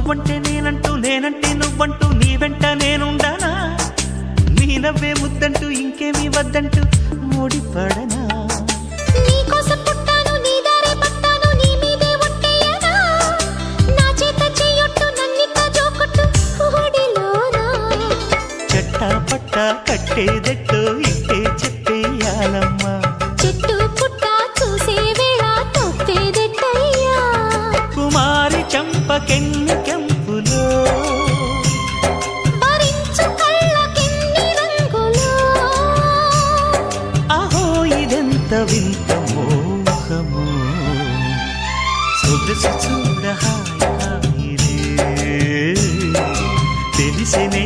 నువ్వంటే నేనంటూ నేనంటే నువ్వంటూ నీ వెంట నేనుండానా నీ నవ్వే ముద్దంటూ ఇంకేమీ వద్దంటూ ముడిపడనా నీకోసం పుట్టాను నీ దారే పట్టాను నీ మీదే ఒట్టేయనా నా చేత చెయ్యొట్టు నన్నిక్క జోకొట్టు ఓడిలోనా చెట్టా పట్టా కట్టేదెట్టో ఇట్టే చెప్పేయాలమ్మా చెట్టు పుట్ట చూసే వేళ తప్పేదెట్టయ్యా కుమారి చంపకెన్ని కెంపులో భరించు కళ్ళకెన్ని రంగులో అహో ఇదెంత వింత మోహము సొగసు చూడ హాయి హాయిరే తెలిసినే